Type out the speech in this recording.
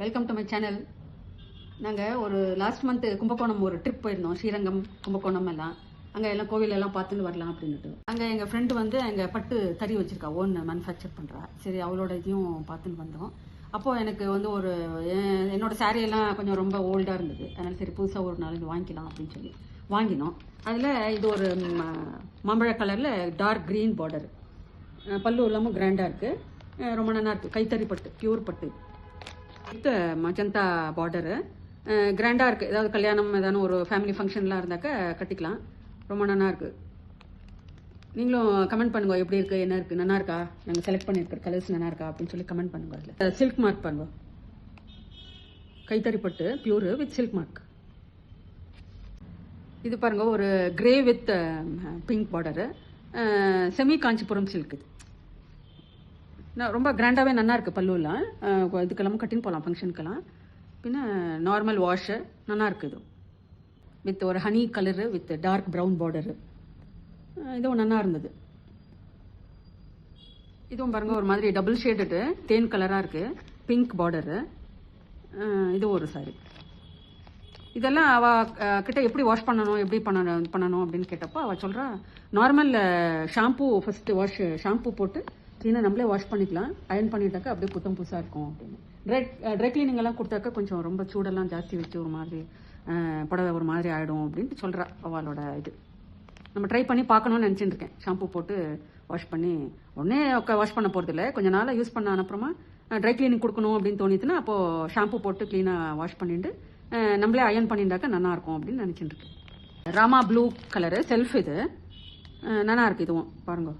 Welcome to my channel. நாங்கள் ஒரு last month Kumbakonam ஒரு ட்ரிப் போயிருந்தோம். ஸ்ரீரங்கம், கும்பகோணம் எல்லாம் அங்கே எல்லாம் கோவிலெல்லாம் பார்த்துட்டு வரலாம் அப்படின்ட்டு. அங்கே எங்கள் ஃப்ரெண்டு வந்து அங்கே பட்டு தறி வச்சிருக்கா, ஓன் மேனுஃபேக்சர் பண்ணுறா. சரி, அவளோட இதையும் பார்த்துட்டு வந்தோம். அப்போது எனக்கு வந்து ஒரு என்னோட சாரியெல்லாம் கொஞ்சம் ரொம்ப ஓல்டாக இருந்தது. அதனால் சரி புதுசாக ஒரு நாலஞ்சு வாங்கிக்கலாம் அப்படின்னு சொல்லி வாங்கினோம். அதில் இது ஒரு மாம்பழ கலரில் டார்க் க்ரீன் பார்டர், பல்லு இல்லாமல் கிராண்டாக இருக்குது, ரொம்ப நல்லா இருக்குது. கைத்தறி பட்டு, பியூர் பட்டு வித் மஜந்தா பார்டரு, கிராண்டாக இருக்குது. ஏதாவது கல்யாணம் ஏதாவது ஒரு ஃபேமிலி ஃபங்க்ஷன்லாம் இருந்தாக்க கட்டிக்கலாம். ரொம்ப நல்லா இருக்குது. நீங்களும் கமெண்ட் பண்ணுங்க, எப்படி இருக்குது, என்ன இருக்குது, நல்லா இருக்கா, நாங்கள் செலக்ட் பண்ணியிருக்கிற கலர்ஸ் நல்லா இருக்கா அப்படின்னு சொல்லி கமெண்ட் பண்ணுங்க. அதில் சில்க் மார்க் பாருங்க, கைத்தறி பட்டு பியூரு வித் சில்க் மார்க். இது பாருங்க, ஒரு grey with pink border, semi Kanchipuram silk. இது ரொம்ப கிராண்டாகவே நல்லா இருக்குது. பல்லுலாம் இதுக்கெல்லாம் கட்டின்னு போகலாம், ஃபங்க்ஷனுக்கெல்லாம். பின்ன நார்மல் வாஷு நல்லா இருக்குது. இது வித் ஒரு honey colour with dark brown border, இதுவும் நல்லா இருந்தது. இதுவும் பாருங்க, ஒரு மாதிரி டபுள் ஷேடடு தேன் கலராக இருக்குது, பிங்க் பார்டரு. இது ஒரு சாரி. இதெல்லாம் அவள் கிட்ட எப்படி வாஷ் பண்ணணும், எப்படி பண்ணணும் அப்படின்னு கேட்டப்போ அவள் சொல்கிறா, நார்மல் ஷாம்பூ ஃபஸ்ட்டு ஷாம்பூ போட்டு க்ளீனாக நம்மளே வாஷ் பண்ணிக்கலாம். அயர்ன் பண்ணிட்டாக்கா அப்படியே புத்தம் புதுசாக இருக்கும் அப்படின்னு. ட்ரை கிளீனிங் எல்லாம் கொடுத்தாக்கா கொஞ்சம் ரொம்ப சூடெல்லாம் ஜாஸ்தி வச்சு ஒரு மாதிரி புடவை ஒரு மாதிரி ஆகிடும் அப்படின்ட்டு சொல்கிறா அவளோட இது. நம்ம ட்ரை பண்ணி பார்க்கணும்னு நினச்சிட்டு இருக்கேன். ஷாம்பூ போட்டு வாஷ் பண்ணி உடனே வாஷ் பண்ண போகிறதில்ல, கொஞ்சம் நாளாக யூஸ் பண்ண அப்புறமா ட்ரை கிளீனிங் கொடுக்கணும் அப்படின்னு தோணிச்சுன்னா அப்போது ஷாம்பூ போட்டு க்ளீனாக வாஷ் பண்ணிட்டு நம்மளே அயர்ன் பண்ணிட்டாக்கா நல்லாயிருக்கும் அப்படின்னு நினச்சிட்டு இருக்கேன். ராமா ப்ளூ கலரு செல்ஃப், இது நல்லா இருக்குது. இதுவும் பாருங்க.